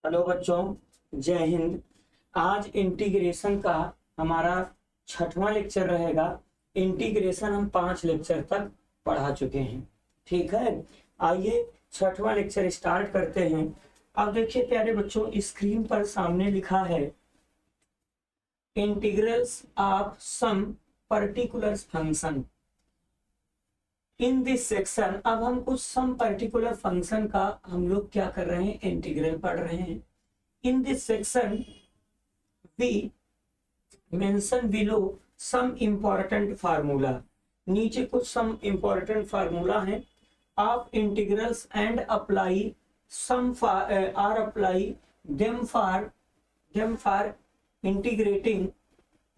Hello बच्चों, जय हिंद। आज इंटीग्रेशन का हमारा छठवां लेक्चर रहेगा। इंटीग्रेशन हम 5 लेक्चर तक पढ़ा चुके हैं। ठीक है, आइए छठवां लेक्चर स्टार्ट करते हैं। अब देखिए प्यारे बच्चों, स्क्रीन पर सामने लिखा है integrals of some particular function in this section. अब हम कुछ सम पर्टिकुलर फंक्शन का हम लोग क्या कर रहे हैं, इंटीग्रल पढ़ रहे हैं। In this section we mention below some important formula. नीचे कुछ सम इम्पॉर्टेंट फार्मूला है of integrals and apply some are apply them for integrating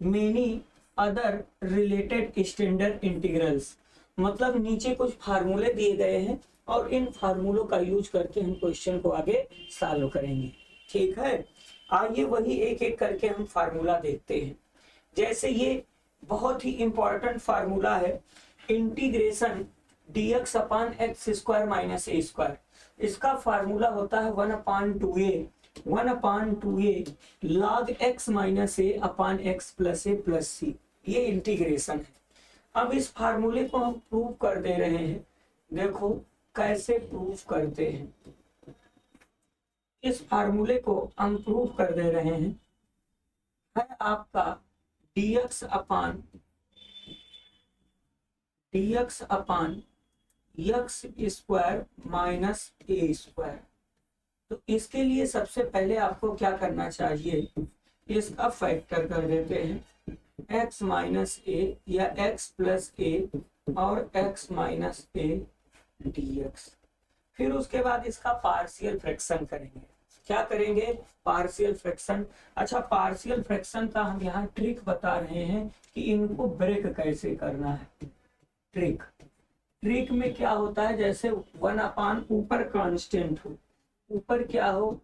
many other related standard integrals. मतलब नीचे कुछ फार्मूले दिए गए हैं और इन फार्मूलों का यूज करके हम क्वेश्चन को आगे सॉल्व करेंगे। ठीक है, आइए वही एक एक करके हम फार्मूला देखते हैं। जैसे ये बहुत ही इंपॉर्टेंट फार्मूला है, integration dx upon X square minus A square. इसका फार्मूला होता है 1/2a log x minus A upon x plus A plus C. ये इंटीग्रेशन है। अब इस फार्मूले को हम प्रूव कर दे रहे हैं। देखो कैसे प्रूव करते हैं। इस फार्मूले को हम प्रूव कर दे रहे हैं, है आपका dx upon X square minus A square. तो इसके लिए सबसे पहले आपको क्या करना चाहिए, इसका फैक्टर कर देते हैं x माइनस ए या x प्लस ए और x माइनस ए dx। फिर उसके बाद इसका पार्शियल फ्रैक्शन करेंगे। क्या करेंगे, पार्शियल फ्रैक्शन। अच्छा, पार्शियल फ्रैक्शन का हम यहाँ ट्रिक बता रहे हैं कि इनको ब्रेक कैसे करना है। ट्रिक में क्या होता है, जैसे 1/, ऊपर कांस्टेंट हो, ऊपर क्या हो,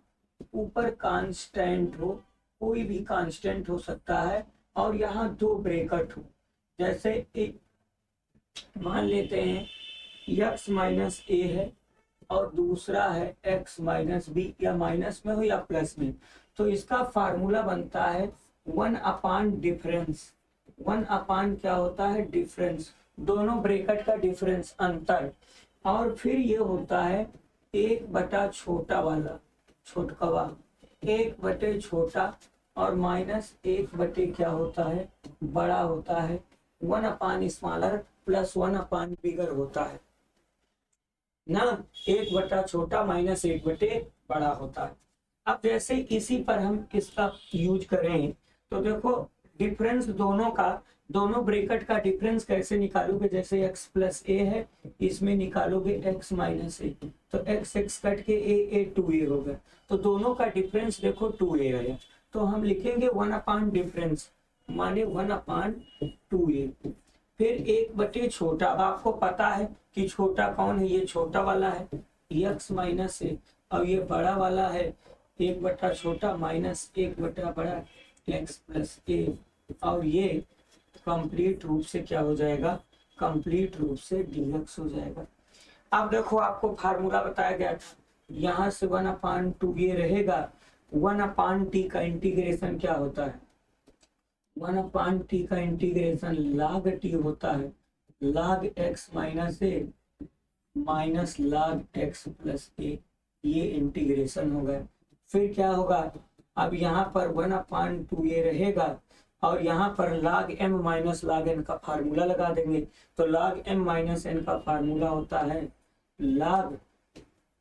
ऊपर कांस्टेंट हो, कोई भी कांस्टेंट हो सकता है, और यहाँ 2 ब्रैकेट हो। जैसे एक मान लेते हैं x माइनस ए है और दूसरा है x माइनस बी, या माइनस में हो या प्लस में। तो इसका फार्मूला बनता है 1/, डिफरेंस। 1/, क्या होता है, डिफरेंस, दोनों ब्रैकेट का डिफरेंस, अंतर। और फिर ये होता है 1/, छोटा वाला, छोटकवा 1/, छोटा, और माइनस 1/, क्या होता है, बड़ा होता है। 1/, स्मॉलर प्लस 1/, बिगर होता है ना। 1/, छोटा माइनस 1/, बड़ा होता है। अब जैसे इसी पर हम इसका यूज करें तो देखो डिफरेंस दोनों का, दोनों ब्रैकेट का डिफरेंस कैसे निकालोगे। जैसे x प्लस ए है, इसमें निकालोगे x माइनस ए, तो x कट के a 2a हो गया। तो दोनों का डिफरेंस देखो 2a आया। तो हम लिखेंगे 1/, डिफरेंस माने 1/2a। फिर 1/, छोटा। अब आपको पता है कि छोटा कौन है, ये छोटा वाला है x माइनस ए, और ये बड़ा वाला है 1/, छोटा माइनस 1/, बड़ा x प्लस ए। और ये कंप्लीट रूप से क्या हो जाएगा, कंप्लीट रूप से dx हो जाएगा। अब देखो आपको फार्मूला बताया गया था, यहाँ से 1/2 रहेगा। 1/t का इंटीग्रेशन क्या होता है, 1/t का इंटीग्रेशन log t होता है, log x माइनस ए माइनस log x प्लस ए। ये इंटीग्रेशन हो गया। फिर क्या होगा, अब यहाँ पर 1/2a रहेगा और यहाँ पर log m minus log n का फार्मूला लगा देंगे। तो log m माइनस n का फार्मूला होता है log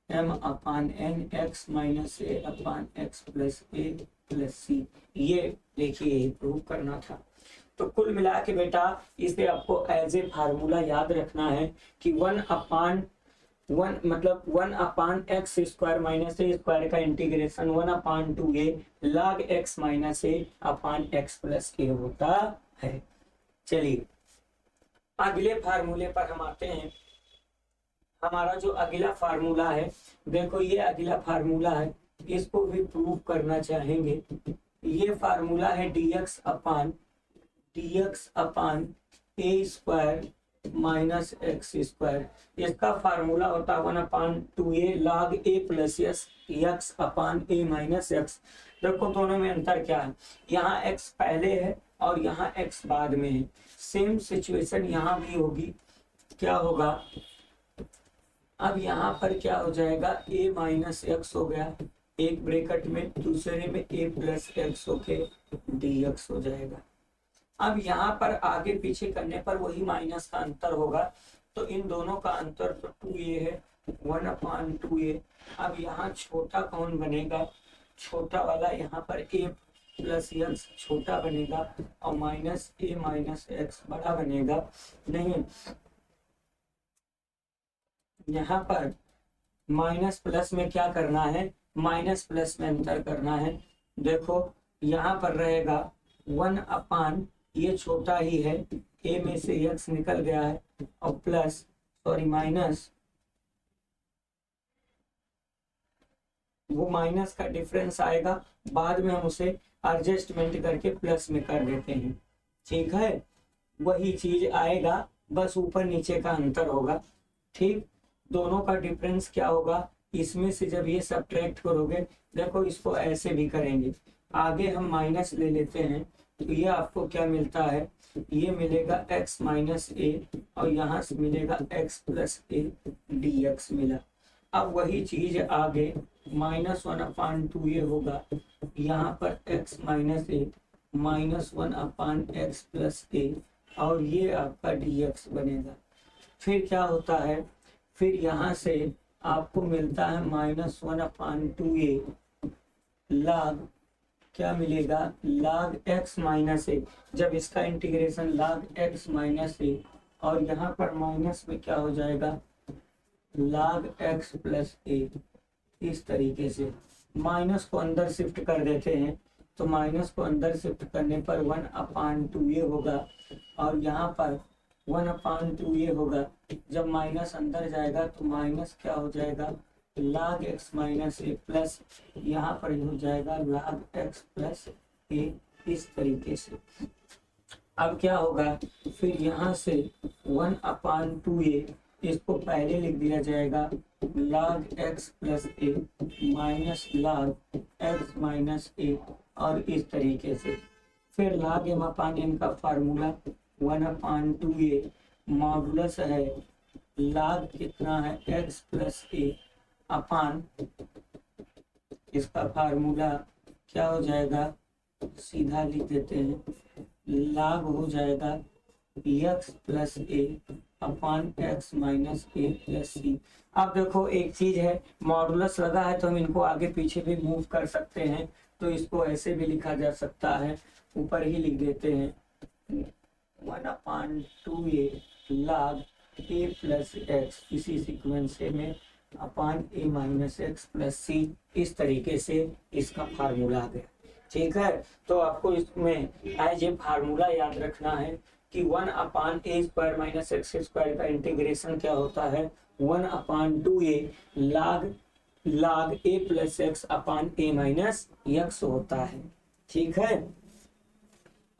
m/n x minus a upon x plus a plus C. ये देखिए प्रूव करना था। तो कुल मिला के बेटा इसे आपको एज ए फार्मूला याद रखना है कि 1/1 मतलब 1/x square minus A square का integration 1/2a log x minus A upon x plus A होता है। चलिए अगले फार्मूले पर हम आते हैं। हमारा जो अगला फार्मूला है, देखो ये अगला फार्मूला है, इसको भी प्रूव करना चाहेंगे। ये फार्मूला है dx upon A square minus X square. इसका फार्मूला होता है 1/2a log a plus X upon a minus x. देखो दोनों में अंतर क्या है, यहाँ x पहले है और यहाँ x बाद में है। सेम सिचुएशन यहाँ भी होगी। क्या होगा, अब यहाँ पर क्या हो जाएगा, a माइनस एक्स हो गया एक ब्रैकेट में, दूसरे में a प्लस एक्स होके dx हो जाएगा। अब यहाँ पर आगे पीछे करने पर वही माइनस का अंतर होगा, तो इन दोनों का अंतर तो 2a है, 1/2a। अब यहाँ छोटा कौन बनेगा, छोटा वाला यहाँ पर a प्लस एक्स छोटा बनेगा और माइनस a माइनस एक्स बड़ा बनेगा। नहीं, यहाँ पर माइनस प्लस में क्या करना है, माइनस प्लस में अंतर करना है। देखो यहाँ पर रहेगा 1/, ये छोटा ही है, a में से x निकल गया है और प्लस सॉरी माइनस, वो माइनस का डिफरेंस आएगा, बाद में हम उसे एडजस्टमेंट करके प्लस में कर देते हैं। ठीक है, वही चीज आएगा, बस ऊपर नीचे का अंतर होगा। ठीक, दोनों का डिफरेंस क्या होगा, इसमें से जब ये सब्ट्रैक्ट करोगे, देखो इसको ऐसे भी करेंगे, आगे हम माइनस ले लेते हैं तो ये आपको क्या मिलता है, ये मिलेगा x माइनस ए और यहाँ से मिलेगा x प्लस ए dx मिला। अब वही चीज आगे -1/2a होगा, यहाँ पर x माइनस ए -1/x प्लस ए और ये आपका dx बनेगा। फिर क्या होता है, फिर यहाँ से आपको मिलता है -1/2a log, क्या मिलेगा, log x माइनस ए। जब इसका इंटीग्रेशन log x माइनस ए और यहाँ पर माइनस में क्या हो जाएगा log x प्लस ए। इस तरीके से माइनस को अंदर शिफ्ट कर देते हैं, तो माइनस को अंदर शिफ्ट करने पर 1/2a होगा और यहाँ पर 1/2a होगा। जब माइनस अंदर जाएगा तो माइनस क्या हो जाएगा, log x माइनस ए प्लस यहाँ पर हो जाएगा log x प्लस ए। इस तरीके से अब क्या होगा, फिर यहाँ से 1/2a इसको पहले लिख दिया जाएगा log x प्लस ए माइनस log x माइनस ए और इस तरीके से। फिर log m/n का फार्मूला 1/2a मॉडुलस है log कितना है x प्लस ए अपान, इसका फार्मूला क्या हो जाएगा, सीधा लिख देते हैं, log हो जाएगा x प्लस ए अपान x माइनस ए प्लस सी। अब देखो एक चीज है, मॉडुलस लगा है तो हम इनको आगे पीछे भी मूव कर सकते हैं, तो इसको ऐसे भी लिखा जा सकता है, ऊपर ही लिख देते हैं 1/2a log a plus x, इसी सीक्वेंस में अपान a माइनस एक्स प्लस सी। इस तरीके से इसका फार्मूला आ गया। ठीक है, तो आपको इसमें एज ए फार्मूला याद रखना है कि 1/a square minus X square का इंटीग्रेशन क्या होता है, 1/2a log a plus X upon a minus x होता है। ठीक है,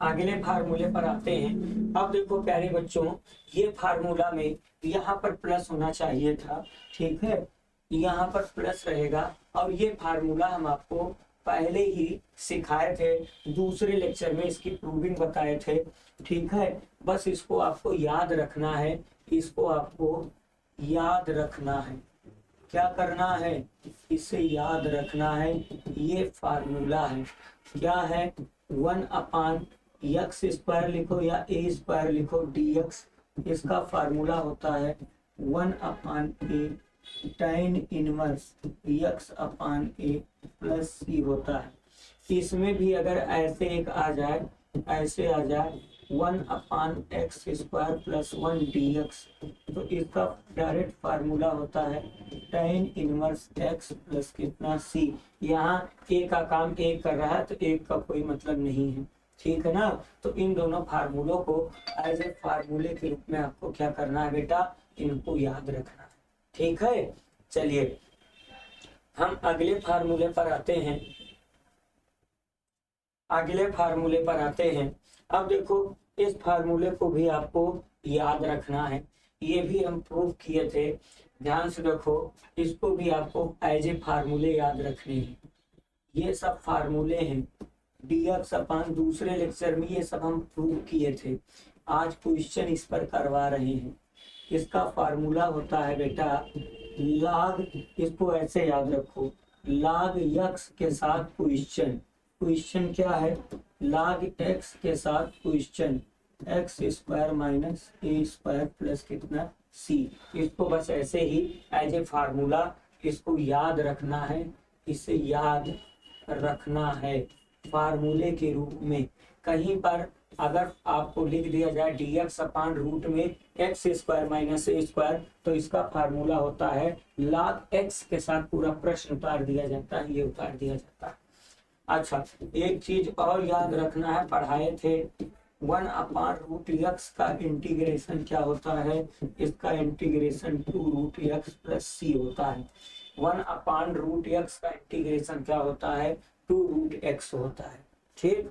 अगले फार्मूले पर आते हैं। अब देखो प्यारे बच्चों, ये फार्मूला में यहाँ पर प्लस होना चाहिए था। ठीक है, यहाँ पर प्लस रहेगा और ये फार्मूला हम आपको पहले ही सिखाए थे, दूसरे लेक्चर में इसकी प्रूविंग बताए थे। ठीक है, बस इसको आपको याद रखना है, इसको आपको याद रखना है। क्या करना है, इसे याद रखना है। ये फार्मूला है, क्या है, 1/x स्क्वायर लिखो या a स्क्वायर लिखो dx। इसका फार्मूला होता है 1/a tan inverse x upon a plus C होता है। इसमें भी अगर ऐसे एक आ जाए, ऐसे आ जाए 1/x स्क्वायर प्लस 1 dx, तो इसका डायरेक्ट फार्मूला होता है tan इनवर्स x प्लस कितना c। यहाँ a का काम a कर रहा है तो एक का कोई मतलब नहीं है। ठीक है ना, तो इन दोनों फार्मूलों को एज ए फार्मूले के रूप में आपको क्या करना है बेटा, इनको याद रखना है। ठीक है, चलिए हम अगले फार्मूले पर आते हैं। अगले फार्मूले पर आते हैं। अब देखो इस फार्मूले को भी आपको याद रखना है। ये भी हम प्रूव किए थे, ध्यान से देखो, इसको भी आपको एज ए फार्मूले याद रखने हैं। ये सब फार्मूले हैं dx अपान, दूसरे लेक्चर में ये सब हम प्रूव किए थे, आज क्वेश्चन इस पर करवा रहे हैं। इसका फार्मूला होता है बेटा log, इसको ऐसे याद रखो, log x के साथ क्वेश्चन, क्वेश्चन क्या है, log x के साथ question x square minus A square plus कितना c। इसको बस ऐसे ही एज ए फार्मूला इसको याद रखना है, इसे याद रखना है फार्मूले के रूप में। कहीं पर अगर आपको लिख दिया जाए dx अपान रूट में X square minus A square, तो इसका फार्मूला होता है log x के साथ पूरा प्रश्न उतार दिया जाता है, ये उतार दिया जाता है। अच्छा, एक चीज और याद रखना है, पढ़ाए थे 1 अपान रूट एक्स का इंटीग्रेशन क्या होता है, इसका integration 2 root x plus C होता है। 1 अपान रूट एक्स का इंटीग्रेशन क्या होता है, 2 रूट एक्स होता है। ठीक,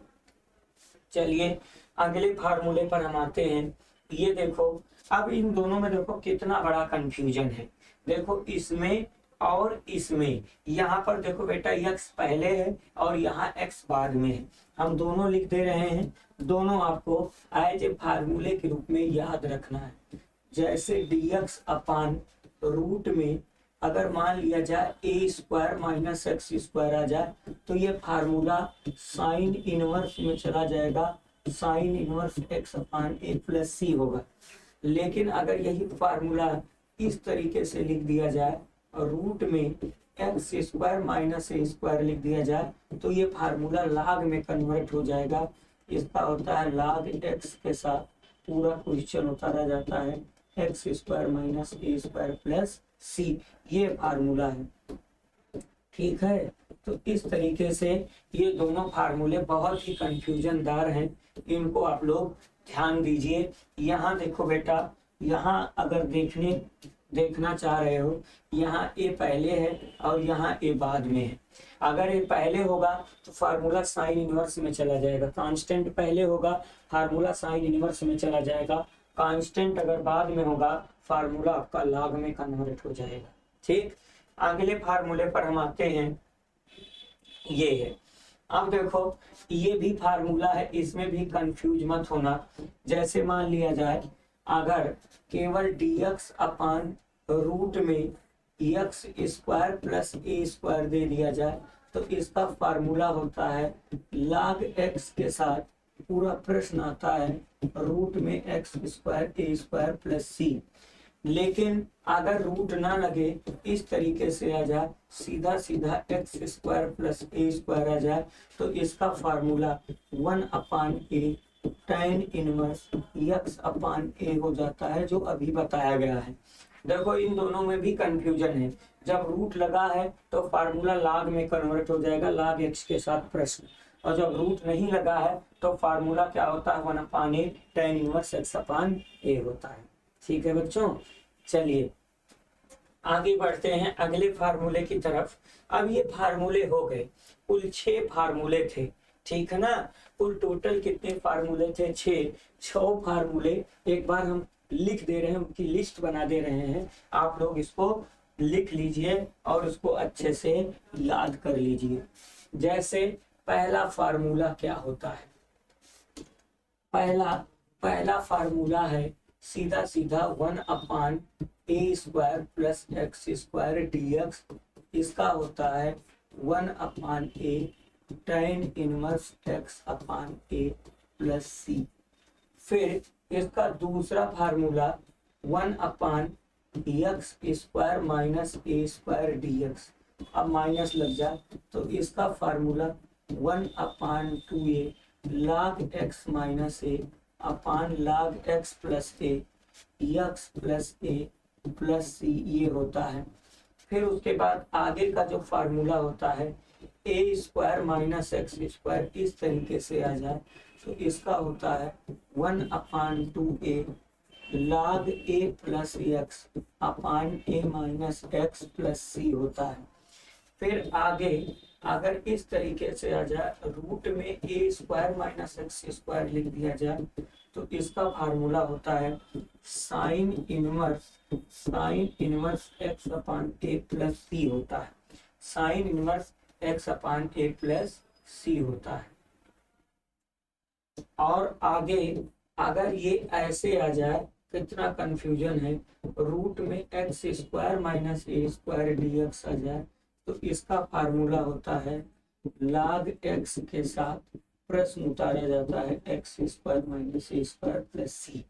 चलिए अगले फार्मूले पर हम आते हैं। ये देखो, अब इन दोनों में देखो कितना बड़ा कंफ्यूजन है। देखो इसमें और इसमें, यहाँ पर देखो बेटा x पहले है और यहाँ x बाद में है, हम दोनों लिख दे रहे हैं। दोनों आपको एज ए फार्मूले के रूप में याद रखना है। जैसे dx अपान रूट में अगर मान लिया जाए ए स्क्वायर माइनस एक्स स्क्वायर आ जाए, तो ये फार्मूला साइन इनवर्स में चला जाएगा, sine inverse X upon A plus सी होगा। लेकिन अगर यही फार्मूला इस तरीके से लिख दिया जाए और रूट में X square minus A square लिख दिया जाए, तो ये फार्मूला log में कन्वर्ट हो जाएगा। इसका होता है log एक्स के साथ पूरा क्वेश्चन उतारा जाता है x square minus A square plus C, ये फार्मूला है। ठीक है, तो इस तरीके से ये दोनों फार्मूले बहुत ही कंफ्यूजनदार हैं, इनको आप लोग ध्यान दीजिए। यहाँ देखो बेटा, यहाँ अगर देखना चाह रहे हो, यहाँ ए पहले है और यहाँ ए बाद में है। अगर ए पहले होगा तो फार्मूला साइन इनवर्स में चला जाएगा, कांस्टेंट पहले होगा फार्मूला साइन इनवर्स में चला जाएगा, कांस्टेंट अगर बाद में होगा फार्मूला आपका log में कन्वर्ट हो जाएगा। ठीक, अगले फार्मूले पर हम आते हैं। ये है, अब देखो ये भी फार्मूला है, इसमें भी कंफ्यूज मत होना। जैसे मान लिया जाए अगर केवल dx अपान रूट में X square plus A square दे दिया जाए, तो इसका फार्मूला होता है log x के साथ पूरा प्रश्न आता है रूट में एक्स स्क्वायर ए स्क्वायर प्लस सी। लेकिन अगर रूट ना लगे, इस तरीके से आ जाए, सीधा सीधा x square plus A square आ जाए, तो इसका फार्मूला 1 upon A tan inverse X upon ए हो जाता है, जो अभी बताया गया है। देखो इन दोनों में भी कंफ्यूजन है, जब रूट लगा है तो फार्मूला log में कन्वर्ट हो जाएगा, log x के साथ प्रश्न, और जब रूट नहीं लगा है तो फार्मूला क्या होता है, 1 upon A tan inverse x अपान ए होता है। ठीक है बच्चों, चलिए आगे बढ़ते हैं अगले फार्मूले की तरफ। अब ये फार्मूले हो गए, कुल 6 फार्मूले थे, ठीक है ना। कुल टोटल कितने फार्मूले थे, 6 फार्मूले एक बार हम लिख दे रहे हैं, उनकी लिस्ट बना दे रहे हैं। आप लोग इसको लिख लीजिए और उसको अच्छे से याद कर लीजिए। जैसे पहला फार्मूला क्या होता है, पहला फार्मूला है सीधा सीधा 1 upon A square plus x square D X, इसका होता है 1 upon A tan inverse X upon A plus C. फिर इसका दूसरा फार्मूला 1 upon X square minus A square D X, अब माइनस लग जाए तो इसका फार्मूला 1 upon 2a log x minus A upon log x plus A X plus A plus C, ये होता है। फिर उसके बाद आगे का जो फार्मूला होता है ए स्क्वायर माइनस एक्स स्क्वायर, इस तरीके से आ जाए तो इसका होता है 1 upon 2a log a plus X upon a minus X plus C होता है। फिर आगे अगर इस तरीके से आ जाए, रूट में ए स्क्वायर माइनस एक्स स्क्वायर लिख दिया जाए, तो इसका फार्मूला होता है sine inverse X upon A plus C होता है। Sine inverse X upon A plus C होता है। और आगे अगर ये ऐसे आ जाए, कितना कंफ्यूजन है, रूट में X square minus A square D x आ जाए, तो इसका फार्मूला होता है log एक्स के साथ प्रश्न उतारा जाता है x square minus A square plus सी।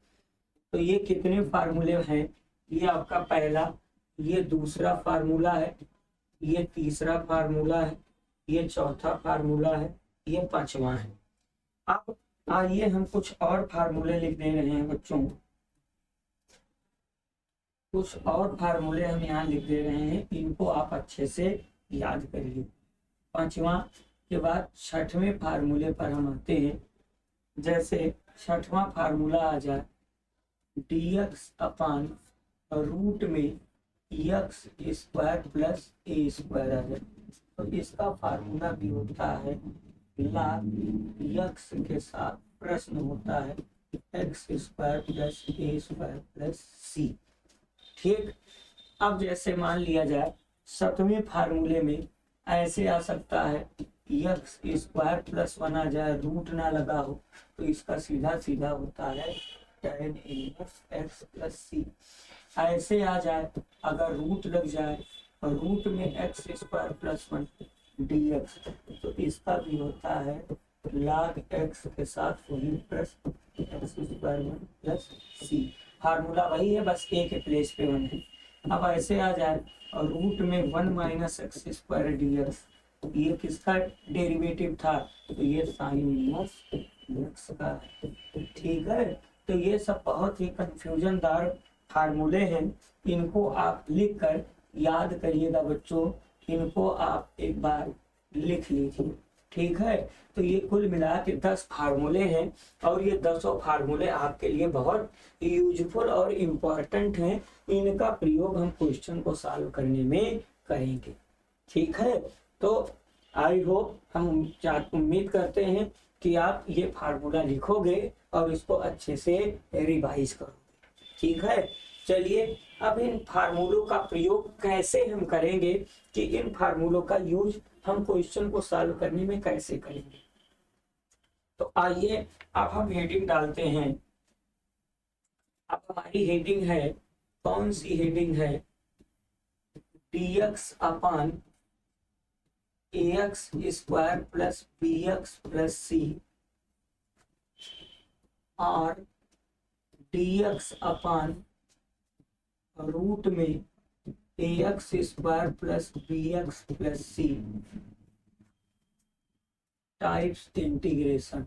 तो ये कितने फार्मूले हैं, ये आपका पहला, ये दूसरा फार्मूला है, ये तीसरा फार्मूला है, ये चौथा फार्मूला है, ये पांचवा है। अब आइए हम कुछ और फार्मूले लिख दे रहे हैं बच्चों, कुछ और फार्मूले हम यहाँ लिख दे रहे हैं, इनको आप अच्छे से याद करिए। पांचवा के बाद छठवें फार्मूले पर हम आते हैं। जैसे छठवां फार्मूला आ जाए dx अपान रूट में X square plus A square आ जाए, तो इसका फार्मूला भी होता है log एक्स के साथ प्रश्न होता है x square plus A square plus सी। ठीक, अब जैसे मान लिया जाए सातवें फार्मूले में ऐसे आ सकता है एक्स स्क्वायर प्लस 1 आ जाए, रूट ना लगा हो, तो इसका सीधा सीधा होता है tan इनवर्स एक्स प्लस सी। ऐसे आ जाए अगर रूट लग जाए और रूट में एक्स स्क्वायर प्लस 1 dx, तो इसका भी होता है log एक्स के साथ वही प्लस एक्स स्क्वायर 1 प्लस सी। फार्मूला वही है, बस ए के प्लेस पे 1 है। अब ऐसे आ जाए और रूट में 1 माइनस एक्स स्क्वायर dx, ये किसका डेरिवेटिव था, तो ये साइन इनवर्स एक्स का है। ठीक है, तो ये सब बहुत ही कंफ्यूजन दार फार्मूले हैं, इनको आप लिख कर याद करिएगा बच्चों, इनको आप एक बार लिख लीजिए। ठीक है, तो ये कुल मिला के 10 फार्मूले हैं और ये 10 फार्मूले आपके लिए बहुत यूजफुल और इम्पोर्टेंट हैं। इनका प्रयोग हम क्वेश्चन को सॉल्व करने में करेंगे। ठीक है, तो आई होप, हम उम्मीद करते हैं कि आप ये फार्मूला लिखोगे और इसको अच्छे से रिवाइज करोगे। ठीक है, चलिए अब इन फार्मूलों का प्रयोग कैसे हम करेंगे, कि इन फार्मूलों का यूज हम क्वेश्चन को सॉल्व करने में कैसे करेंगे। तो आइए अब हम हेडिंग डालते हैं। अब हमारी हेडिंग है, कौन सी हेडिंग है, dx upon ax square plus bx plus C और dx अपान रूट में ax square plus bx plus C types integration.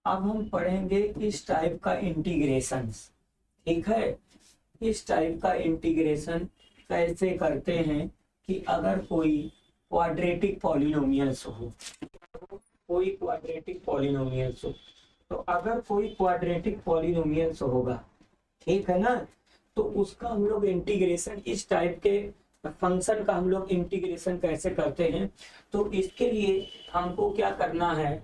अब हम पढ़ेंगे इस टाइप का इंटीग्रेशन। ठीक है, इस टाइप का इंटीग्रेशन कैसे करते हैं, कि अगर कोई क्वाड्रेटिक पॉलिनोमियल्स हो, कोई क्वाड्रेटिक पॉलिनोमियल्स हो, तो अगर कोई क्वाड्रेटिक पॉलिनोमियल्स होगा, ठीक है ना, तो उसका हम लोग इंटीग्रेशन, इस टाइप के फंक्शन का हम लोग इंटीग्रेशन कैसे करते हैं। तो इसके लिए हमको क्या करना है,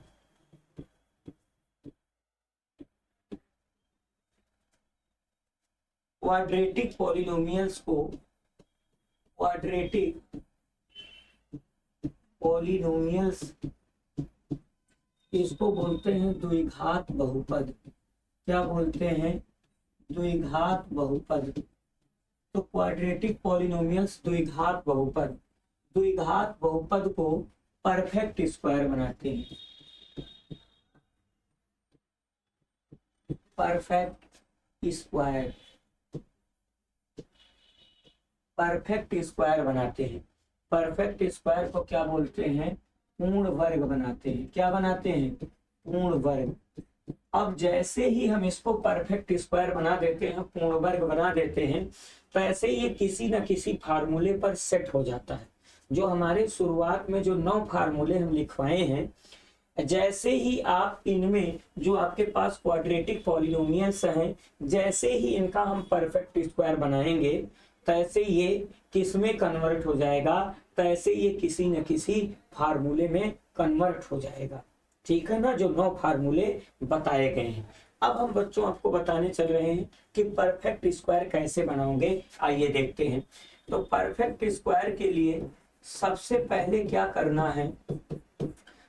क्वाड्रेटिक पॉलिनोमियल्स को, क्वाड्रेटिक पॉलिनोमियल्स इसको बोलते हैं द्विघात बहुपद। क्या बोलते हैं, द्विघात बहुपद। तो क्वाड्रेटिक पॉलिनोमियल्स द्विघात बहुपद, द्विघात बहुपद को परफेक्ट स्क्वायर बनाते हैं, परफेक्ट स्क्वायर, परफेक्ट स्क्वायर बनाते हैं। परफेक्ट स्क्वायर को क्या बोलते हैं, पूर्ण वर्ग बनाते हैं। क्या बनाते हैं, पूर्ण वर्ग। अब जैसे ही हम इसको परफेक्ट स्क्वायर बना देते हैं, पूर्ण वर्ग बना देते हैं, तो ऐसे ये किसी न किसी फार्मूले पर सेट हो जाता है। जो हमारे शुरुआत में जो 9 फार्मूले हम लिखवाए हैं, जैसे ही आप इनमें जो आपके पास क्वाड्रेटिक पॉलिनोमियल्स हैं, जैसे ही इनका हम परफेक्ट स्क्वायर बनाएंगे, तैसे ये किस में कन्वर्ट हो जाएगा, तैसे ये किसी न किसी फार्मूले में कन्वर्ट हो जाएगा। ठीक है ना, जो 9 फार्मूले बताए गए हैं। अब हम बच्चों आपको बताने चल रहे हैं कि परफेक्ट स्क्वायर कैसे बनाओगे, आइए देखते हैं। तो परफेक्ट स्क्वायर के लिए सबसे पहले क्या करना है,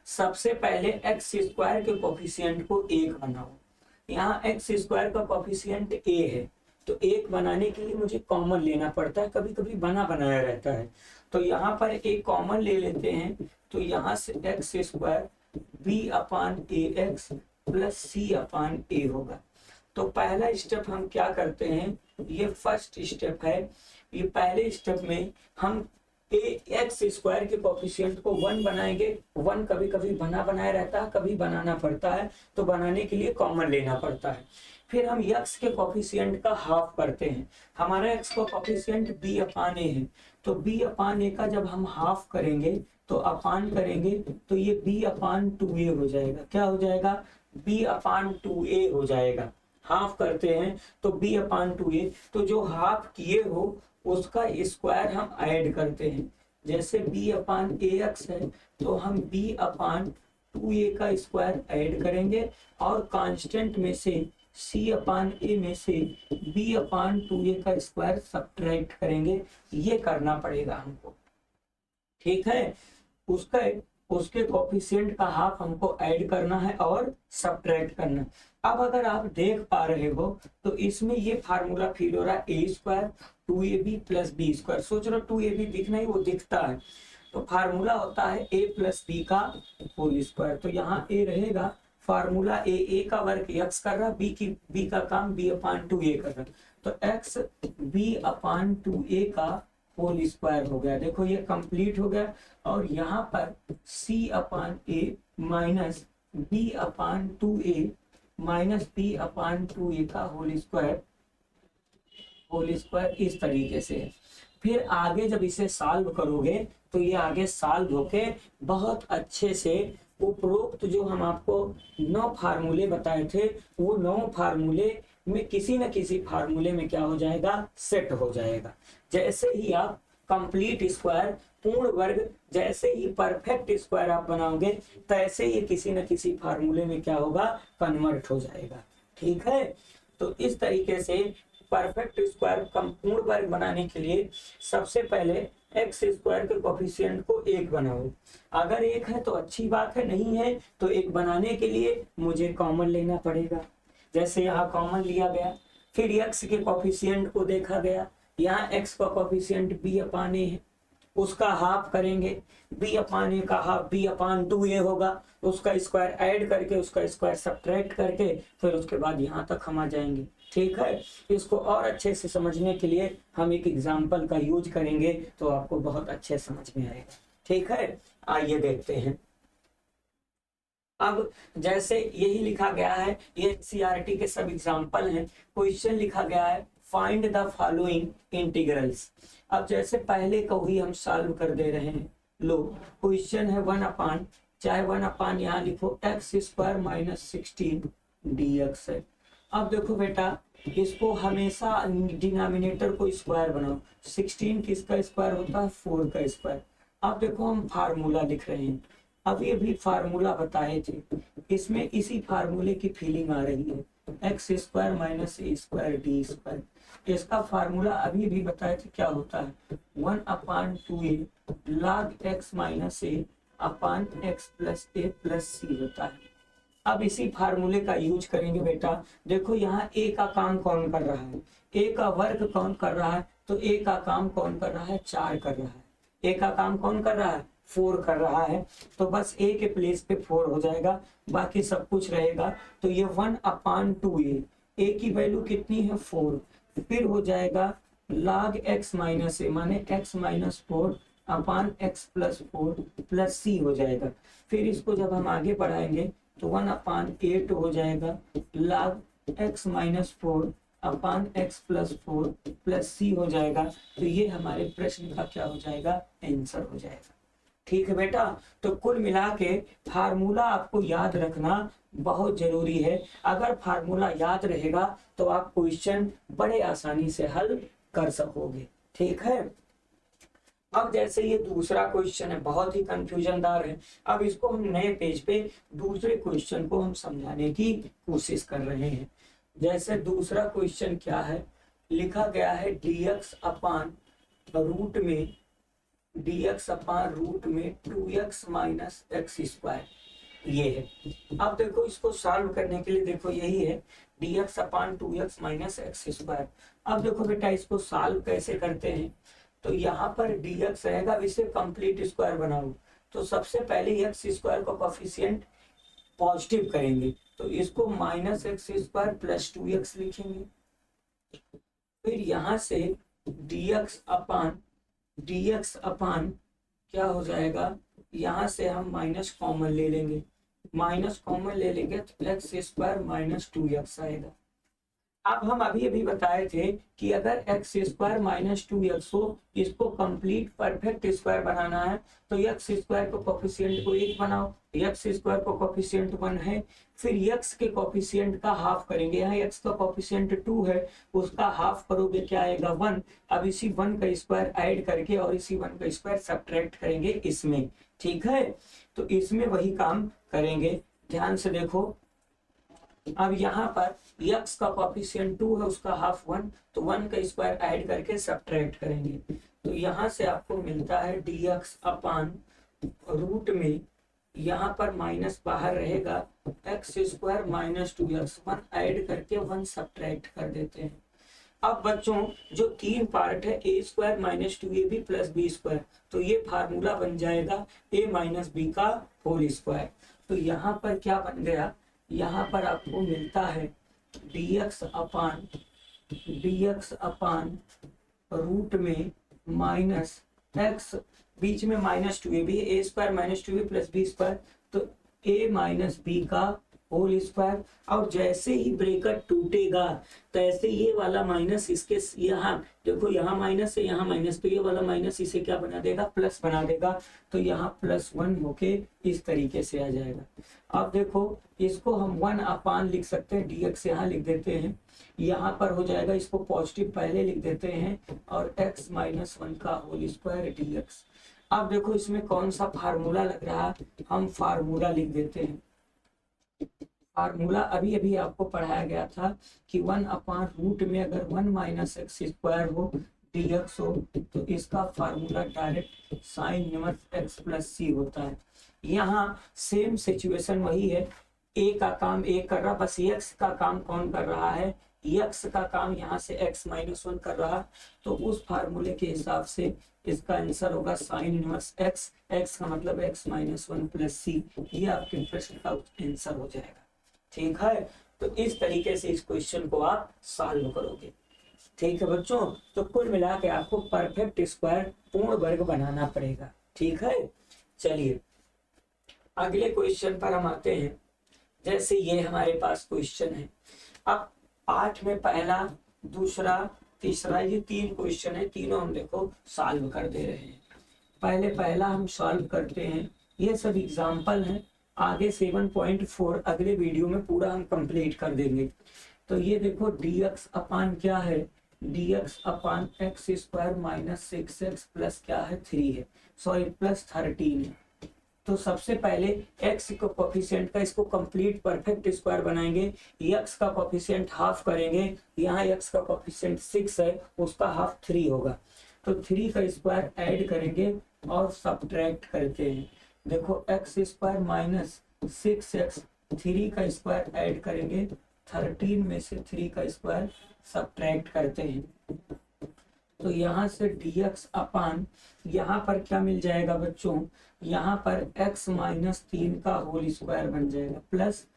सबसे पहले एक्स स्क्वायर के कोफिशिएंट को 1 बनाओ। यहाँ एक्स स्क्वायर का कोफिशिएंट a है, तो 1 बनाने के लिए मुझे कॉमन लेना पड़ता है, कभी कभी बना बनाया रहता है। तो यहाँ पर एक कॉमन ले लेते हैं, तो यहाँ से x square b/ax plus c/a होगा। तो पहला स्टेप हम क्या करते हैं, ये फर्स्ट स्टेप है। ये पहले स्टेप में हम एक्स स्क्वायर के कोफिशिएंट को 1 बनाएंगे। 1 कभी कभी बना बनाया रहता है, कभी बनाना पड़ता है, तो बनाने के लिए कॉमन लेना पड़ता है। फिर हम x के कोफिशिएंट का हाफ करते हैं। हमारा x का कोफिशिएंट b/a है, तो b/a का जब हम हाफ करेंगे तो अपान करेंगे तो ये b/2a हो जाएगा। क्या हो जाएगा, b/2a हो जाएगा। हाफ करते हैं तो b/2a, तो जो हाफ किए हो उसका स्क्वायर हम ऐड करते हैं। जैसे b/ax है तो हम b/2a का स्क्वायर ऐड करेंगे और कांस्टेंट में से c/a में से b/2a का स्क्वायर सब्ट्रैक्ट करेंगे। ये करना पड़ेगा हमको, ठीक है। उसके कोफिशिएंट का हाफ हमको ऐड करना है और सब्ट्रैक्ट करना। अब अगर आप देख पा रहे हो तो इसमें ये फार्मूला फील हो रहा है a² 2ab plus b square. सोच रहे 2ab दिखना ही, वो दिखता है। तो फार्मूला होता है a प्लस बी का होल स्क्वायर। तो यहाँ a रहेगा, फार्मूला a का वर्क x कर रहा, b का काम b/2a कर रहा, तो x b/2a का होल स्क्वायर हो गया। देखो ये कंप्लीट हो गया। और यहाँ पर c/a minus b/2a minus b/2a का होल स्क्वायर इस तरीके से है। फिर आगे जब इसे सॉल्व करोगे तो ये आगे सॉल्व होके बहुत अच्छे से उपरोक्त जो हम आपको 9 फार्मूले बताए थे, वो 9 फार्मूले में किसी न किसी फार्मूले में क्या हो जाएगा, सेट हो जाएगा। जैसे ही आप कंप्लीट स्क्वायर, पूर्ण वर्ग, जैसे ही परफेक्ट स्क्वायर आप बनाओगे, तैसे ये किसी न किसी फार्मूले में क्या होगा, कन्वर्ट हो जाएगा। ठीक है, तो इस तरीके से परफेक्ट स्क्वायर पूर्ण वर्ग बनाने के लिए सबसे पहले एक्स स्क्वायर के कोफिशिएंट को 1 बनाओ। अगर 1 है तो अच्छी बात है, नहीं है तो 1 बनाने के लिए मुझे कॉमन लेना पड़ेगा। जैसे यहाँ कॉमन लिया गया, फिर x के कोफिशिएंट को देखा गया। यहाँ x का कोफिशिएंट b/a है, उसका हाफ करेंगे। b/a का हाफ b/2a होगा, उसका स्क्वायर ऐड करके उसका स्क्वायर सब्ट्रैक्ट करके फिर उसके बाद यहाँ तक हम आ जाएंगे। ठीक है, इसको और अच्छे से समझने के लिए हम एक एग्जाम्पल का यूज करेंगे तो आपको बहुत अच्छे समझ में आएगा। ठीक है, आइए देखते हैं। अब जैसे यही लिखा गया है, ये सीआरटी के सब एग्जाम्पल हैं। क्वेश्चन लिखा गया है फाइंड द फॉलोइंग इंटीग्रल्स। अब जैसे पहले को ही हम सॉल्व कर दे रहे हैं। लो, क्वेश्चन है 1/, चाहे 1/ यहाँ लिखो x² माइनस 16 dx है। अब देखो बेटा, इसको हमेशा डिनोमिनेटर को स्क्वायर बनाओ। 16 किसका स्क्वायर होता है, 4 का स्क्वायर। अब देखो हम फार्मूला लिख रहे हैं, अभी फार्मूला बताए थे, इसमें इसी फार्मूले की फीलिंग आ रही है। x² minus a² d²। इसका फार्मूला अभी भी बताए थे, क्या होता है 1/2a log x minus a upon x plus a plus c होता है। अब इसी फार्मूले का यूज करेंगे बेटा। देखो यहाँ a का काम कौन कर रहा है, a का वर्ग कौन कर रहा है, तो a का काम कौन कर रहा है, 4 कर रहा है। a का काम कौन कर रहा है, 4 कर रहा है। तो बस a के प्लेस पे 4 हो जाएगा, बाकी सब कुछ रहेगा। तो ये 1/2a, a की वैल्यू कितनी है, 4। फिर हो जाएगा log x माइनस a, माने x माइनस 4 अपान x प्लस 4 प्लस c हो जाएगा। फिर इसको जब हम आगे बढ़ाएंगे तो 1/8 हो जाएगा log x माइनस 4 अपान x प्लस 4 प्लस c हो जाएगा। तो ये हमारे प्रश्न का क्या हो जाएगा, आंसर हो जाएगा। ठीक है बेटा, तो कुल मिला के फार्मूला आपको याद रखना बहुत जरूरी है। अगर फार्मूला याद रहेगा तो आप क्वेश्चन बड़े आसानी से हल कर सकोगे। ठीक है। अब जैसे ये दूसरा क्वेश्चन है, बहुत ही कंफ्यूजनदार है। अब इसको हम नए पेज पे दूसरे क्वेश्चन को हम समझाने की कोशिश कर रहे हैं। जैसे दूसरा क्वेश्चन क्या है, लिखा गया है dx अपान रूट में dx अपान रूट में 2x माइनस एक्स स्क्वायर ये है। अब देखो इसको सॉल्व करने के लिए देखो यही है dx अपान 2x माइनस एक्स स्क्वायर। अब देखो बेटा इसको सॉल्व कैसे करते हैं, तो यहाँ पर dx रहेगा, इसे कंप्लीट स्क्वायर बनाओ तो सबसे पहले एक्स स्क्वायर का कोफिशिएंट पॉजिटिव करेंगे तो इसको minus X square plus 2x लिखेंगे। फिर यहाँ से dx अपान क्या हो जाएगा, यहाँ से हम माइनस कॉमन ले लेंगे, माइनस कॉमन ले लेंगे तो एक्स स्क्वायर माइनस 2x आएगा। अब हम अभी अभी बताए थे कि अगर एक्स स्क्वायर माइनस 2x हो, इसको कंप्लीट परफेक्ट स्क्वायर बनाना है तो एक्स स्क्वायर को कोफिशिएंट को 1 बनाओ, एक्स स्क्वायर को कोफिशिएंट 1 है, फिर एक्स के कोफिशिएंट का हाफ करेंगे, यहाँ एक्स का कोफिशिएंट 2 है, उसका हाफ करोगे क्या आएगा 1। अब इसी 1 का स्क्वायर ऐड करके और इसी 1 का स्क्वायर सब्ट्रैक्ट करेंगे इसमें, ठीक है। तो इसमें वही काम करेंगे, ध्यान से देखो। अब यहाँ पर x का कोफिशिएंट 2 है, उसका हाफ 1, तो 1 का स्क्वायर ऐड करके सब्ट्रैक्ट करेंगे तो यहाँ से आपको मिलता है dx अपान रूट में, यहाँ पर माइनस बाहर रहेगा, x square minus 2x, 1 add करके 1 सब्ट्रैक्ट कर देते हैं। अब बच्चों जो 3 पार्ट है a square minus 2ab plus B square, तो ये फार्मूला बन जाएगा a माइनस बी का होल स्क्वायर। तो यहाँ पर क्या बन गया, यहाँ पर आपको मिलता है dx अपान रूट में माइनस एक्स, बीच में minus 2ab, a square minus 2ab plus B square, तो a माइनस बी का होल स्क्वायर। और जैसे ही ब्रैकेट टूटेगा तैसे ये वाला माइनस इसके यहाँ देखो, यहाँ माइनस है यहाँ माइनस, तो ये वाला माइनस इसे क्या बना देगा, प्लस बना देगा, तो यहाँ +1 होके इस तरीके से आ जाएगा। अब देखो इसको हम 1 अपान लिख सकते हैं, dx यहाँ लिख देते हैं, यहाँ पर हो जाएगा, इसको पॉजिटिव पहले लिख देते हैं और x माइनस 1 का होल स्क्वायर dx। अब देखो इसमें कौन सा फार्मूला लग रहा है, हम फार्मूला लिख देते हैं। फार्मूला अभी अभी आपको पढ़ाया गया था कि 1 अपान रूट में अगर 1 माइनस एक्स स्क्वायर हो dx हो तो इसका formula direct sine inverse x plus C होता है। यहाँ सेम सिचुएशन वही है, a का काम a कर रहा, बस x का काम कौन कर रहा है, x का काम यहाँ से x माइनस 1 कर रहा, तो उस फार्मूले के हिसाब से इसका आंसर होगा साइन इनवर्स x, x का मतलब x माइनस 1 प्लस सी, ये आपके प्रश्न का आंसर हो जाएगा, ठीक है। तो इस तरीके से इस क्वेश्चन को आप सॉल्व करोगे, ठीक है बच्चों। तो कुल मिला के आपको परफेक्ट स्क्वायर पूर्ण वर्ग बनाना पड़ेगा, ठीक है। चलिए अगले क्वेश्चन पर हम आते हैं। जैसे ये हमारे पास क्वेश्चन है, अब पाठ में पहला दूसरा तीसरा ये 3 क्वेश्चन है, तीनों हम देखो सॉल्व कर दे रहे हैं। पहले पहला हम सॉल्व करते हैं, ये सब एग्जाम्पल हैं, आगे 7.4 अगले वीडियो में पूरा हम कंप्लीट कर देंगे। तो ये देखो dx अपान क्या है, dx upon X square minus 6x plus क्या है 3 है, सॉरी प्लस 13 है। तो सबसे पहले x को कोफिशिएंट का इसको कंप्लीट परफेक्ट स्क्वायर बनाएंगे, x का कोफिशिएंट हाफ करेंगे, यहाँ x का कोफिशिएंट 6 है, उसका हाफ 3 होगा, तो 3 का स्क्वायर ऐड करेंगे और सब्ट्रैक्ट करते हैं। देखो एक्स स्क्वायर माइनस 6x, 3 का स्क्वायर ऐड करेंगे, 13 में से 3 का स्क्वायर सब्ट्रैक्ट करते हैं। तो यहाँ से dx अपान यहाँ पर क्या मिल जाएगा बच्चों, यहाँ पर x माइनस 3 का होल स्क्वायर बन जाएगा, प्लस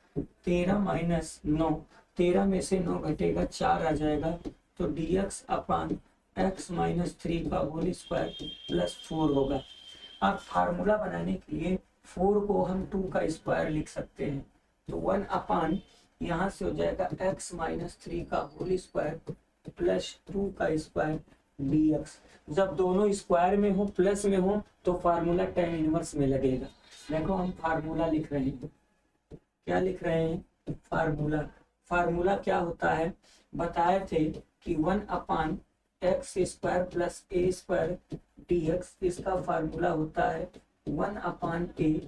13 माइनस 9, 13 में से 9 घटेगा 4 आ जाएगा, तो dx अपान x माइनस 3 का होल स्क्वायर प्लस 4 होगा। अब फार्मूला बनाने के लिए 4 को हम 2 का स्क्वायर लिख सकते हैं, तो 1 अपान यहाँ से हो जाएगा x माइनस 3 का होल स्क्वायर प्लस 2 का स्क्वायर dx। जब दोनों स्क्वायर में हो प्लस में हो तो फार्मूला tan इनवर्स में लगेगा। देखो हम फार्मूला लिख रहे हैं, क्या लिख रहे हैं फार्मूला, फार्मूला क्या होता है बताए थे कि 1 upon X square plus A square D X, इसका फार्मूला होता है 1/a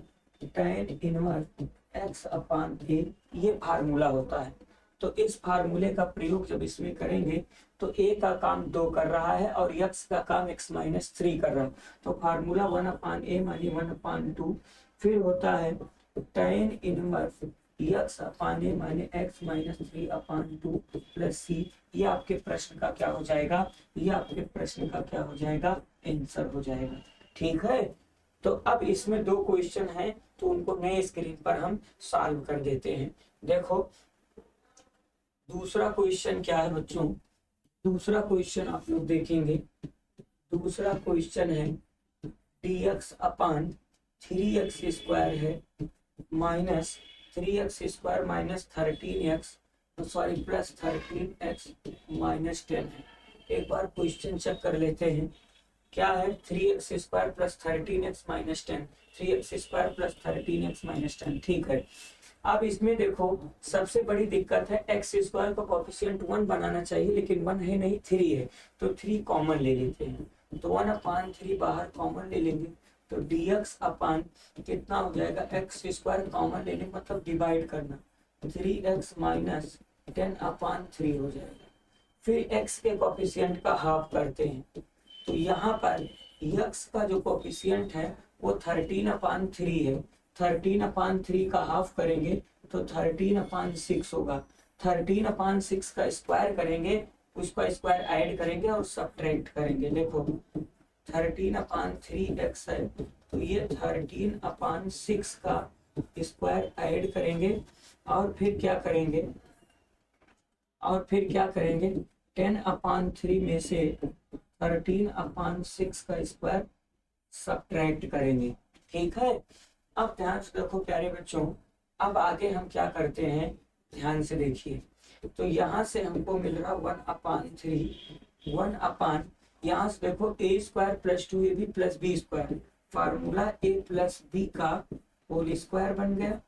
tan inverse X upon A, ये फार्मूला होता है। तो इस फार्मूले का प्रयोग जब इसमें करेंगे तो ए का काम 2 कर रहा है और एक्स का काम x-3 कर रहा है। तो फार्मूला 1/a मानी 1/2, फिर होता है tan इनवर्स एक्स अपॉन ए माने x-3/2 प्लस सी। ये आपके प्रश्न का क्या हो जाएगा, ये आपके प्रश्न का क्या हो जाएगा, आंसर हो जाएगा। ठीक है, तो अब इसमें 2 क्वेश्चन हैं, तो उनको नए स्क्रीन पर हम सॉल्व कर देते हैं। देखो दूसरा क्वेश्चन क्या है बच्चों, दूसरा क्वेश्चन आप लोग देखेंगे। दूसरा क्वेश्चन है dx अपॉन 3x स्क्वायर है minus 3x square minus 13x, sorry plus 13x minus 10 है। एक बार क्वेश्चन चेक कर लेते हैं। क्या है 3x square plus 13x minus 10, 3x square plus 13x minus 10। ठीक है, अब इसमें देखो सबसे बड़ी दिक्कत है एक्स स्क्वायर का कोफिशिएंट 1 बनाना चाहिए, लेकिन 1 है नहीं, 3 है। तो 3 कॉमन ले लेते हैं, तो 1/3 बाहर कॉमन ले लेंगे, तो dx अपॉन कितना हो जाएगा, एक्स स्क्वायर कॉमन लेने मतलब डिवाइड करना, 3x माइनस 10/3 हो जाएगा। फिर x के कोफिशिएंट का हाफ करते हैं, तो यहाँ पर x का जो कोफिशिएंट है वो 13/3 है। 13/3 का हाफ करेंगे तो 13/6 होगा। 13/6 का स्क्वायर करेंगे, उसका स्क्वायर ऐड करेंगे और सब्ट्रैक्ट करेंगे। देखो 13/3 है, तो ये 13/6 का स्क्वायर ऐड करेंगे और फिर क्या करेंगे, और फिर क्या करेंगे 10/3 में से 13/6 का स्क्वायर सब्ट्रैक्ट करेंगे। ठीक है, अब ध्यान से देखो प्यारे बच्चों, अब आगे हम क्या करते हैं, ध्यान से देखिए। तो यहाँ से हमको मिल रहा 1/3, 1 यहाँ से देखो A square plus 2ab plus B square, formula A plus B का होल स्क्वायर बन गया।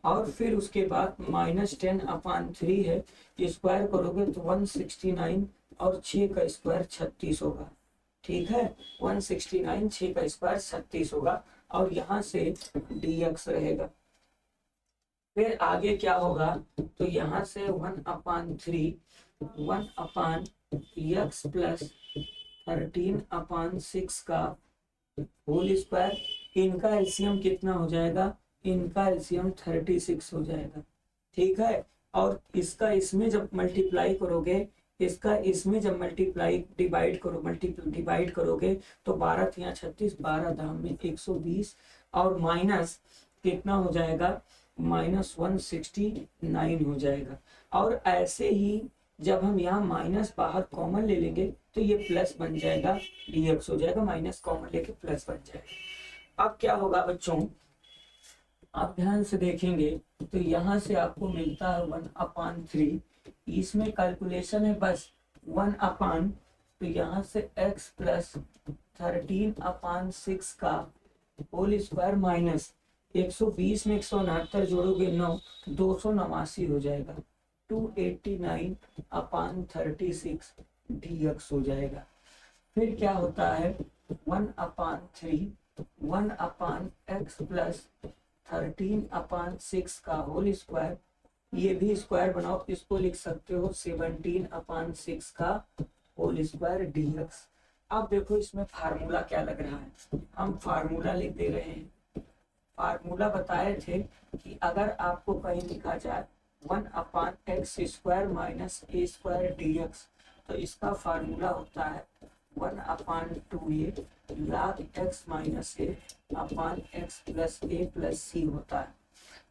और फिर उसके बाद माइनस 10/3 है, स्क्वायर करोगे तो 169 और 6 का स्क्वायर 36 होगा। ठीक है, 169 6 का स्क्वायर 36 होगा और यहाँ से dx रहेगा। फिर आगे क्या होगा, तो यहाँ से 1/3 1/x प्लस 13/6 का होल स्क्वायर, इनका एलसीएम कितना हो जाएगा, इनका एलसीएम 36 हो जाएगा। ठीक है, और इसका इसमें जब मल्टीप्लाई करोगे, इसका इसमें जब मल्टीप्लाई डिवाइड करोगे तो 12 × 36, 12 धाम में 120 और माइनस कितना हो जाएगा, -169 हो जाएगा। और ऐसे ही जब हम यहाँ माइनस बाहर कॉमन ले लेंगे तो ये प्लस बन जाएगा, dx हो जाएगा, माइनस कॉमन लेके प्लस बन जाएगा। अब क्या होगा बच्चों, आप ध्यान से देखेंगे तो यहाँ से आपको मिलता है 1/3, इसमें कैलकुलेशन है बस 1/, तो यहाँ से x प्लस 13/6 का होल स्क्वायर माइनस 120 में 169 जोड़ोगे 9, 289 हो जाएगा, 289/36 dx हो जाएगा। फिर क्या होता है 1/3 1/x प्लस 13/6 का होल स्क्वायर, ये भी स्क्वायर बनाओ, इसको लिख सकते हो 17/6 का होल स्क्वायर dx। अब देखो इसमें फार्मूला क्या लग रहा है, हम फार्मूला लिख दे रहे हैं। फार्मूला बताए थे कि अगर आपको कहीं लिखा जाए 1/x square minus A square dx, तो इसका फार्मूला होता है 1/2a log x minus A upon x plus A plus C होता है।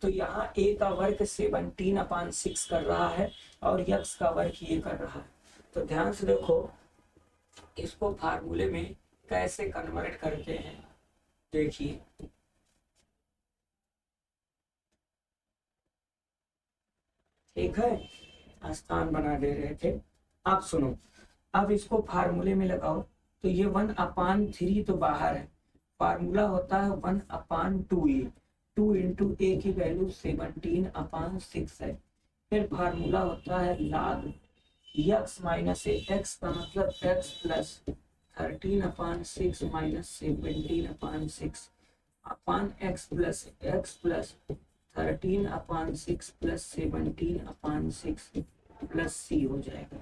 तो यहाँ a का वर्ग 17/6 कर रहा है और x का वर्ग ये कर रहा है। तो ध्यान से देखो इसको फार्मूले में कैसे कन्वर्ट करते हैं, देखिए। ठीक है, स्थान बना दे रहे थे। आप सुनो, अब इसको फार्मूले में लगाओ, तो ये 1/3 तो बाहर है, फार्मूला होता है 1/2a, 2 इंटू ए की वैल्यू 17/6 है। फिर फार्मूला होता है log एक्स माइनस एक्स का मतलब एक्स प्लस 13/6 माइनस 17/6 अपान एक्स प्लस 13/6 प्लस 17/6 प्लस सी हो जाएगा।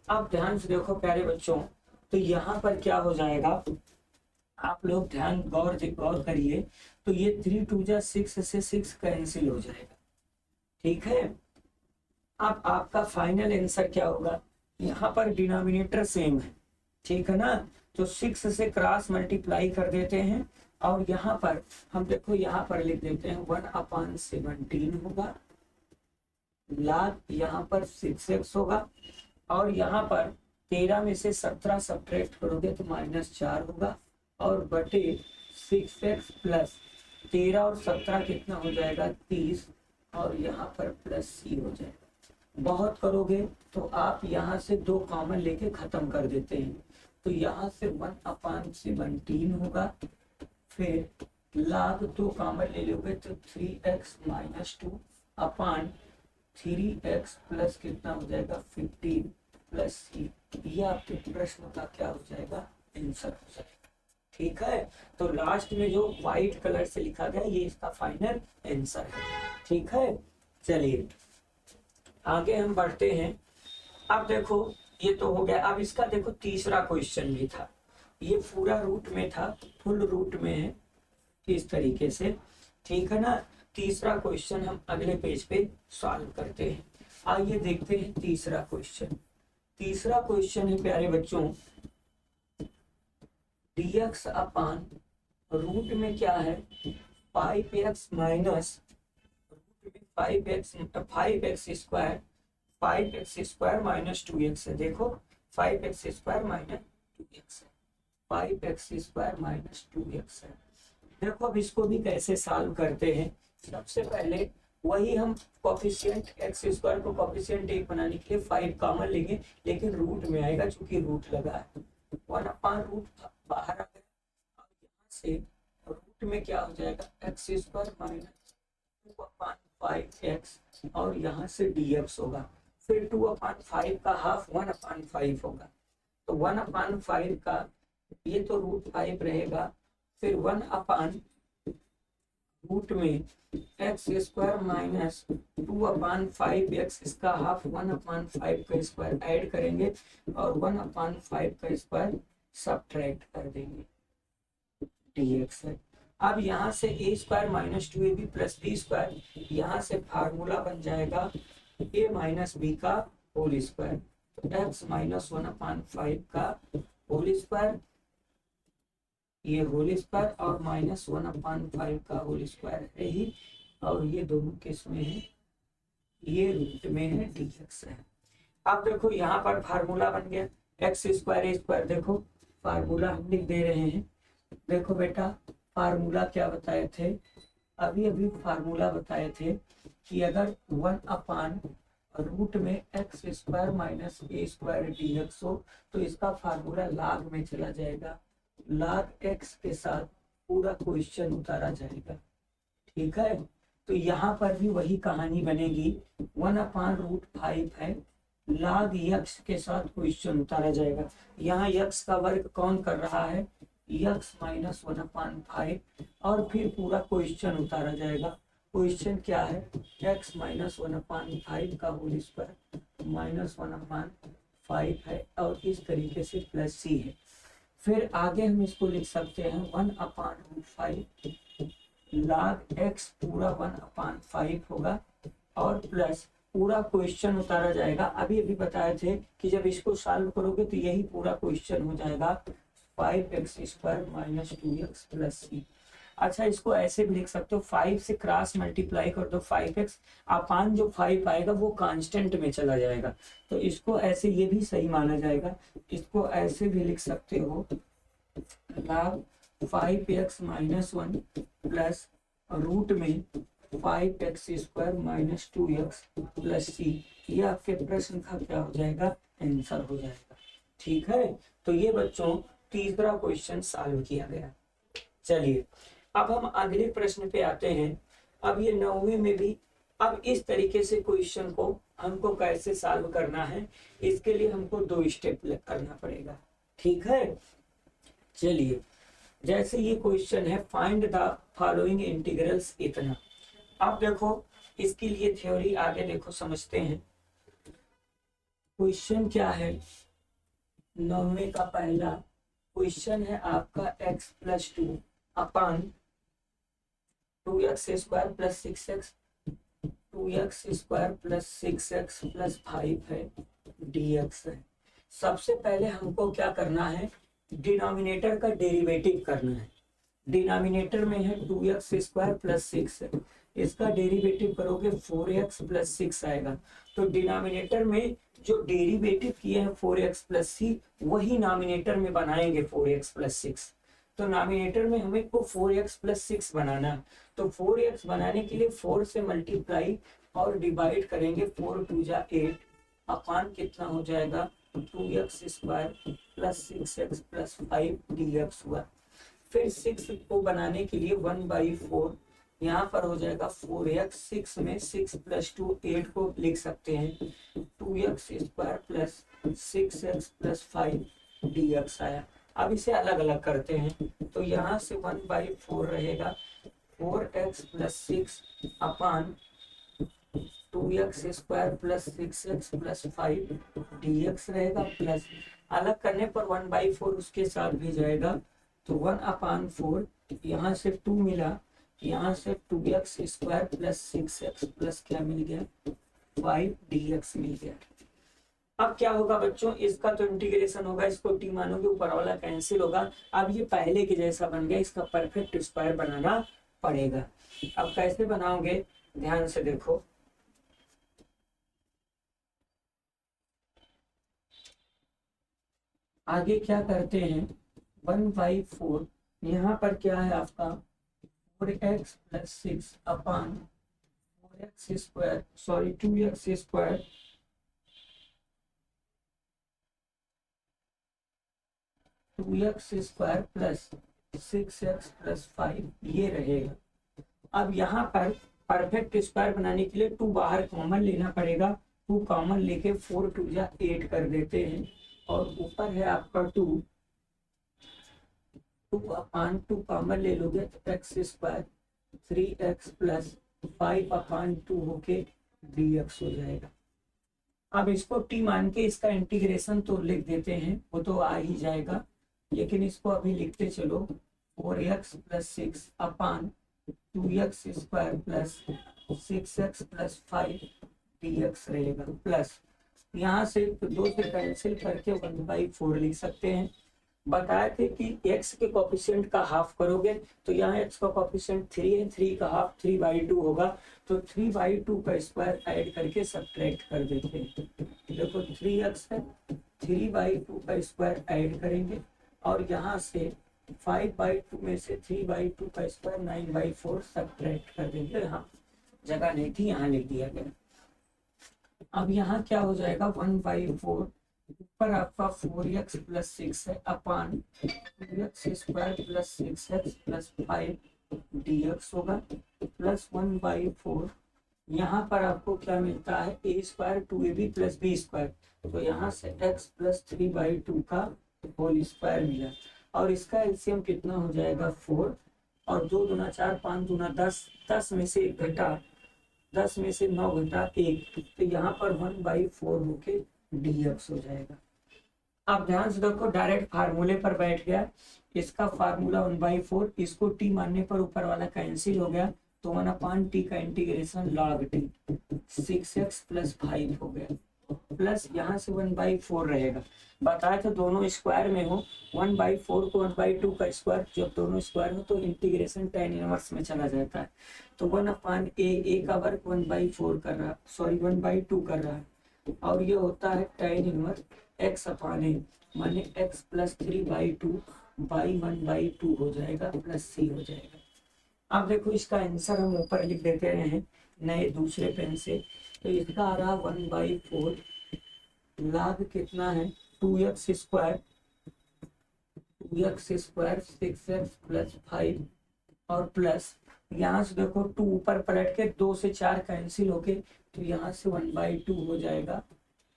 अब ध्यान से देखो प्यारे बच्चों, तो यहाँ पर क्या हो जाएगा, आप लोग ध्यान गौर करिए। तो ये 3 2 जा 6 से 6 कैंसिल हो जाएगा, ठीक है। अब आपका फाइनल आंसर क्या होगा, यहाँ पर डिनोमिनेटर सेम है, ठीक है ना। तो 6 से क्रॉस मल्टीप्लाई कर देते हैं और यहाँ पर हम देखो यहाँ पर लिख देते हैं 1/17 होगा, लाग यहाँ पर 6x होगा और यहाँ पर 13 में से 17 सब्ट्रैक्ट करोगे तो -4 होगा और बटे 6x प्लस 13 और 17 कितना हो जाएगा 30 और यहाँ पर प्लस सी हो जाएगा। बहुत करोगे तो आप यहाँ से 2 कॉमन लेके खत्म कर देते हैं, तो यहाँ से 1/17 होगा, फिर लाग 2 कॉमन ले लोगे तो 3x - 2 अपान 3x प्लस कितना हो जाएगा 15 प्लस सी। ये आपके प्रश्न का क्या हो जाएगा, आंसर हो जाएगा, ठीक है। तो लास्ट में जो व्हाइट कलर से लिखा गया ये इसका फाइनल आंसर है, ठीक है। चलिए आगे हम बढ़ते हैं। अब देखो ये तो हो गया, अब इसका देखो तीसरा क्वेश्चन भी था, ये पूरा रूट में था, फुल रूट में है इस तरीके से, ठीक है ना। तीसरा क्वेश्चन हम अगले पेज पे सॉल्व करते हैं। आइए देखते हैं तीसरा क्वेश्चन। तीसरा क्वेश्चन है प्यारे बच्चों, dx अपान रूट में क्या है 5x माइनस रूट में 5x square 5x square minus 2x है। देखो 5x स्क्वायर माइनस 2x है, 5x स्क्वायर माइनस 2x है। देखो अब इसको भी कैसे सॉल्व करते हैं। सबसे पहले वही हम कोफिशिएंट x स्क्वायर को कोफिशिएंट 1 बनाने के लिए 5 कॉमन लेंगे, लेकिन रूट में आएगा चूंकि रूट लगा है, 1/रूट बाहर आ गया और यहाँ से रूट में क्या हो जाएगा x स्क्वायर माइनस 2/5x और यहाँ से dx होगा, फिर 2/5 का हाफ 1/5 होगा, तो 1/5 का ये तो √5 रहेगा, फिर 1/रूट में एक्स स्क्वायर माइनस 2/5x इसका हाफ 1/5 का स्क्वायर ऐड करेंगे और 1/5 का स्क्वायर सब्ट्रैक्ट कर देंगे, dx है। अब यहाँ से a square minus 2ab plus b square, यहाँ से फार्मूला बन जाएगा a माइनस बी का होल स्क्वायर, तो x माइनस 1/5 का होल स्क्वायर, ये होल स्क्वायर और माइनस 1/5 का होल स्क्वायर है ही, और ये दोनों किस में है, ये रूट में है, dx है। अब देखो यहाँ पर फार्मूला बन गया एक्स स्क्वायर ए स्क्वायर, देखो फार्मूला हम लिख दे रहे हैं। देखो बेटा फार्मूला क्या बताए थे, अभी फार्मूला बताए थे कि अगर 1/रूट में X square minus A square dx हो तो इसका फार्मूला लाग में चला जाएगा, लाग एक्स के साथ पूरा क्वेश्चन उतारा जाएगा, ठीक है। तो यहाँ पर भी वही कहानी बनेगी, 1/√5 है, लाग यक्स के साथ क्वेश्चन उतारा जाएगा। यहाँ यक्स का वर्ग कौन कर रहा है, यक्स माइनस 1/5 और फिर पूरा क्वेश्चन उतारा जाएगा। क्वेश्चन क्या है, एक्स माइनस 1/5 का होल स्क्वायर माइनस 1/5 है और इस तरीके से प्लस सी है। फिर आगे हम इसको लिख सकते हैं 1/5 लाग एक्स पूरा 1/5 होगा और प्लस पूरा क्वेश्चन उतारा जाएगा। अभी बताए थे कि जब इसको सॉल्व करोगे तो यही पूरा क्वेश्चन हो जाएगा 5x square minus 2x plus सी। अच्छा इसको ऐसे भी लिख सकते हो, 5 से क्रॉस मल्टीप्लाई कर दो 5x, अपान जो 5 आएगा वो कांस्टेंट में चला जाएगा, तो इसको ऐसे ये भी सही माना जाएगा। इसको ऐसे भी लिख सकते हो लाग 5x माइनस 1 प्लस रूट में 5x square minus 2x plus C. ये आपके प्रश्न का क्या हो जाएगा, आंसर हो जाएगा, ठीक है। तो ये बच्चों तीसरा क्वेश्चन सॉल्व किया गया। चलिए अब हम अगले प्रश्न पे आते हैं। अब ये 9वीं में भी अब इस तरीके से क्वेश्चन को हमको कैसे सॉल्व करना है, इसके लिए हमको 2 स्टेप करना पड़ेगा। ठीक है, चलिए जैसे ये क्वेश्चन है फाइंड द फॉलोइंग इंटीग्रल्स इतना। अब देखो इसके लिए थ्योरी आगे देखो समझते हैं। क्वेश्चन क्या है, 9वें का पहला क्वेश्चन है आपका x+2 अपान 2x² + 6x 2x² + 6x + 5 है dx है। सबसे पहले हमको क्या करना है, डिनोमिनेटर का डेरिवेटिव करना है। डिनोमिनेटर में है 2x² + 6 है, इसका डेरिवेटिव करोगे 4x + 6 आएगा। तो डिनोमिनेटर में जो डेरिवेटिव किए हैं 4x + c, वही नॉमिनेटर में बनाएंगे 4x + 6। तो नॉमिनेटर में हमें को 4x + 6 बनाना है। तो 4x बनाने के लिए 4 से मल्टीप्लाई और डिवाइड करेंगे, 4 × 2 = 8 अपान कितना हो जाएगा 2x² + 6x + 5 dx हुआ। फिर 6 को बनाने के लिए 1/4 यहाँ पर हो जाएगा 4x, 6 में 6 + 2 8 को लिख सकते हैं 2x² + 6x + 5 dx आया। अब इसे अलग अलग करते हैं, तो यहाँ से 1/4 रहेगा 4x + 6 अपान 2x² + 6x + 5 dx रहेगा, प्लस अलग करने पर 1/4 उसके साथ भी जाएगा, तो 1/4 यहाँ से 2 मिला, यहाँ से 2x² + 6x प्लस क्या मिल गया 5 dx मिल गया। अब क्या होगा बच्चों, इसका तो इंटीग्रेशन होगा, इसको t मानोगे ऊपर वाला कैंसिल होगा। अब ये पहले के जैसा बन गया, इसका परफेक्ट स्क्वायर बनाना पड़ेगा। अब कैसे बनाओगे, ध्यान से देखो। आगे क्या करते हैं, 1/4 यहाँ पर क्या है आपका 4x + 6 अपान 4x² सॉरी 2x² + 6x + 5 ये रहेगा। अब यहाँ पर परफेक्ट स्क्वायर बनाने के लिए 2 बाहर कॉमन लेना पड़ेगा, 2 कॉमन लेके 4 × 2 = 8 कर देते हैं, और ऊपर है आपका 2 2/2 कॉमन ले लोगे तो x² 3x + 5/2 होके dx हो जाएगा। अब इसको t मान के इसका इंटीग्रेशन तो लिख देते हैं, वो तो आ ही जाएगा, लेकिन इसको अभी लिखते चलो 4x + 6 अपान 2x² + 6x + 5 dx रहेगा, प्लस यहाँ से 2 से कैंसिल करके 1/4 लिख सकते हैं। बताए थे कि x के कोफिशिएंट का हाफ करोगे, तो यहाँ x का कोफिशिएंट 3 है, 3 का हाफ 3/2 होगा, तो 3/2 का स्क्वायर ऐड करके सब्ट्रैक्ट कर देते हैं। देखो 3x है, 3/2 का स्क्वायर ऐड करेंगे, और यहाँ से 5/2 में से 3/2 का स्क्वायर 9/4 सब्ट्रैक्ट कर देंगे। यहाँ जगह नहीं थी, यहाँ लिख दिया गया। अब यहाँ क्या हो जाएगा 1/4 ऊपर आपका 4x + 6 है अपान 2x² + 6x + 5 dx होगा, प्लस 1/4 यहाँ पर आपको क्या मिलता है a² 2ab + b², तो यहाँ से x + 3/2 का होल स्क्वायर मिला, और इसका एलसीएम कितना हो जाएगा 4, और 2 दूना 4 5 दूना 10, 10 में से 1 घटा 10 में से 9 घटा 1, तो यहाँ पर 1/4 होके dx हो जाएगा। अब ध्यान से देखो, डायरेक्ट फार्मूले पर बैठ गया, इसका फार्मूला 1/4, इसको t मानने पर ऊपर वाला कैंसिल हो गया, तो 1/t का इंटीग्रेशन log t 6x + 5 हो गया, प्लस यहाँ से 1/4 रहेगा। बताया तो दोनों स्क्वायर में हो, 1/4 को 1/2 का स्क्वायर, जब दोनों स्क्वायर हो तो इंटीग्रेशन tan इनवर्स में चला जाता है, तो 1/a का वर्ग 1/4 कर रहा, सॉरी 1/2 कर रहा है, और ये होता है tan इनवर्स x/a, माने x + 3/2 बाई 1/2 हो जाएगा, प्लस c हो जाएगा। अब देखो इसका आंसर हम ऊपर लिख देते हैं नए दूसरे पेन से, तो इसका आ रहा 1/4 log कितना है 2x² 6x + 5 और प्लस यहाँ से देखो 2 ऊपर पलट के 2 से 4 कैंसिल होके, तो यहाँ से 1/2 हो जाएगा।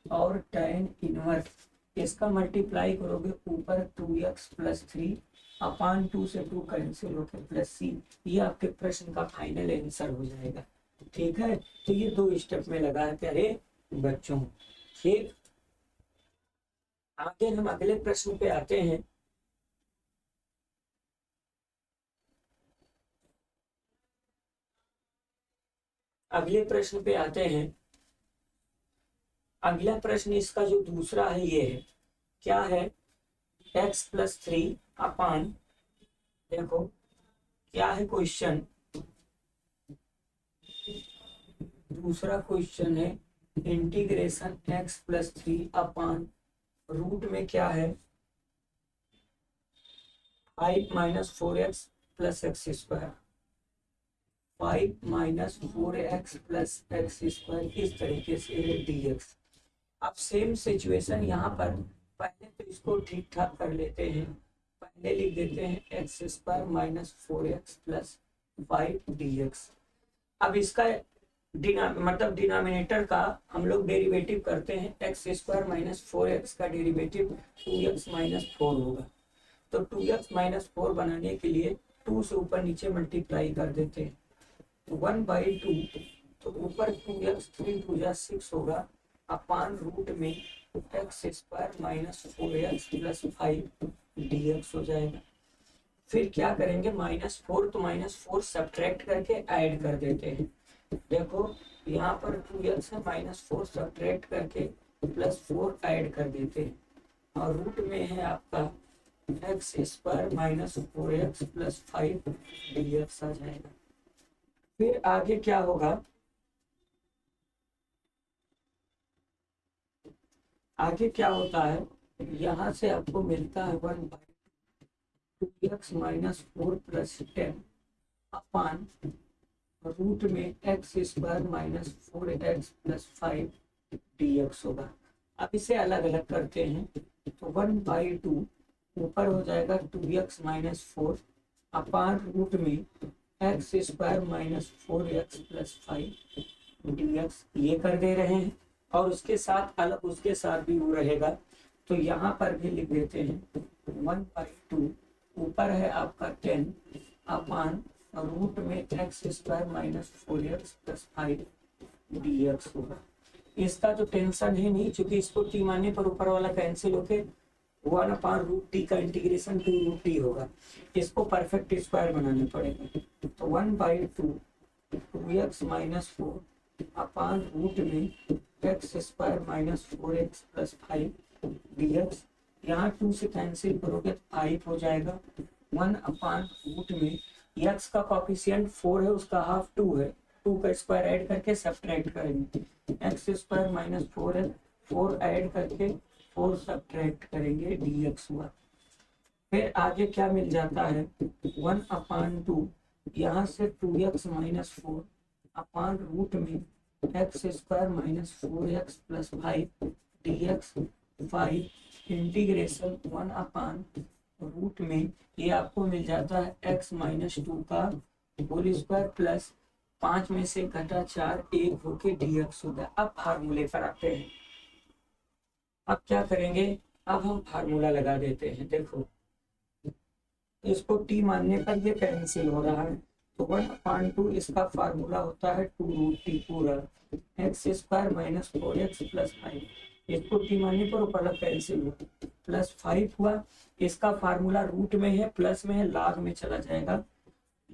और tan इनवर्स इसका मल्टीप्लाई करोगे ऊपर 2x प्लस 3 अपान 2 से 2 कैंसिल होके प्लस c। ये आपके प्रश्न का फाइनल आंसर हो जाएगा। ठीक है, तो ये 2 स्टेप में लगा है प्यारे बच्चों। ठीक, आगे हम अगले प्रश्न पे आते हैं। अगले प्रश्न पे आते हैं। अगला प्रश्न इसका जो दूसरा है ये है, क्या है, x प्लस 3 अपान, देखो क्या है क्वेश्चन, दूसरा क्वेश्चन है integration x plus 3 upon root में क्या है 5 minus 4x plus x square, 5 minus 4x plus x square, इस तरीके से dx। अब सेम सिचुएशन यहाँ पर, पहले तो इसको ठीक ठाक कर लेते हैं। पहले लिख देते हैं x square minus 4x plus 5 dx। अब इसका मतलब डिनोमिनेटर का हम लोग डेरिवेटिव करते हैं, एक्स स्क्वायर माइनस 4x का डेरिवेटिव 2x माइनस 4 होगा। तो 2x माइनस 4 बनाने के लिए 2 से ऊपर नीचे मल्टीप्लाई कर देते हैं, 1/2, तो ऊपर 2x 3 2 6 होगा अपान रूट में X square minus 4x plus 5 dx हो जाएगा। फिर क्या करेंगे, -4 तो -4 सब्ट्रैक्ट करके ऐड कर देते हैं। देखो यहाँ पर 2x है, -4 सब्ट्रैक्ट करके +4 ऐड कर देते हैं और रूट में है आपका x square minus 4x plus 5 dx आ जाएगा। फिर आगे क्या होगा, आगे क्या होता है, यहाँ से आपको मिलता है 1/2x minus 4 plus 10 upon root में X square minus 4x plus 5 dx होगा। अब इसे अलग अलग करते हैं, तो 1/2 ऊपर हो जाएगा 2x माइनस 4 अपान रूट में X square minus 4x plus 5 dx, ये कर दे रहे हैं। और उसके साथ अलग उसके साथ भी वो रहेगा, तो यहाँ पर भी लिख देते हैं 1/2 ऊपर है आपका 10 अपान रूट में X square minus 4x plus 5 dx होगा। इसका तो टेंशन है नहीं, क्योंकि इसको टी मानने पर ऊपर वाला कैंसिल होके 1/√t का इंटीग्रेशन 2√t होगा। इसको परफेक्ट स्क्वायर बनाना पड़ेगा, तो 1/2 2x माइनस 4 अपान रूट में X square minus 4x plus 5 dx। यहाँ 2 से कैंसिल करोगे तो 5 हो जाएगा। 1/रूट में x का कॉफिशिएंट 4 है, उसका हाफ 2 है, 2 का स्क्वायर ऐड करके सब्ट्रैक्ट करेंगे, एक्स स्क्वायर माइनस 4 है, 4 ऐड करके 4 सब्ट्रैक्ट करेंगे, dx हुआ। फिर आगे क्या मिल जाता है, 1/2 यहाँ से 2x माइनस 4 अपान रूट में X square minus 4x plus 5 dx, 5 integration 1/रूट में ये आपको मिल जाता है x माइनस 2 का होल स्क्वायर प्लस 5 में से घटा 4 1 होके dx हो गया। अब फार्मूले पर आते हैं। अब क्या करेंगे, अब हम फार्मूला लगा देते हैं। देखो इसको t मानने पर ये कैंसिल हो रहा है, तो 1/2 इसका फार्मूला होता है 2√t पूरा, x square minus 4x plus 5, इसको t मानने पर ऊपर कैंसिल हुआ, प्लस 5 हुआ। इसका फार्मूला रूट में है, प्लस में है, लाग में चला जाएगा,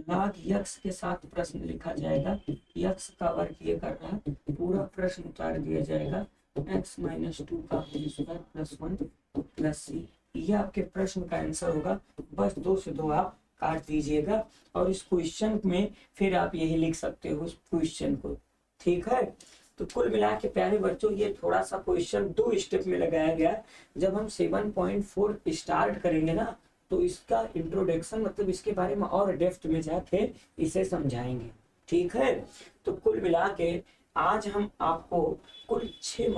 लाग यक्स के साथ प्रश्न लिखा जाएगा, यक्स का वर्ग ये कर रहा है, पूरा प्रश्न उतार दिया जाएगा, x माइनस 2 का whole square plus 1 plus c। ये आपके प्रश्न का आंसर होगा। बस 2 से 2 आप काट दीजिएगा और इस क्वेश्चन में फिर आप यही लिख सकते हो उस क्वेश्चन को। ठीक है, तो कुल मिला के प्यारे बच्चों ये थोड़ा सा क्वेश्चन 2 स्टेप में लगाया गया। जब हम 7.4 स्टार्ट करेंगे ना, तो इसका इंट्रोडक्शन मतलब इसके बारे में और डेप्थ में जाके इसे समझाएंगे। ठीक है, तो कुल मिला के आज हम आपको कुल 9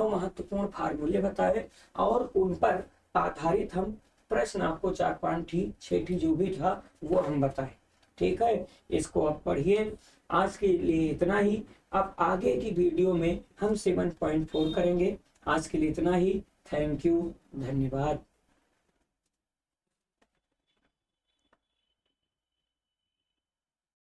महत्वपूर्ण फार्मूले बताए और उन पर आधारित हम प्रश्न आपको 4 5 6 जो भी था वो हम बताए। ठीक है, इसको आप पढ़िए। आज के लिए इतना ही। अब आगे की वीडियो में हम 7.4 करेंगे। आज के लिए इतना ही। थैंक यू, धन्यवाद।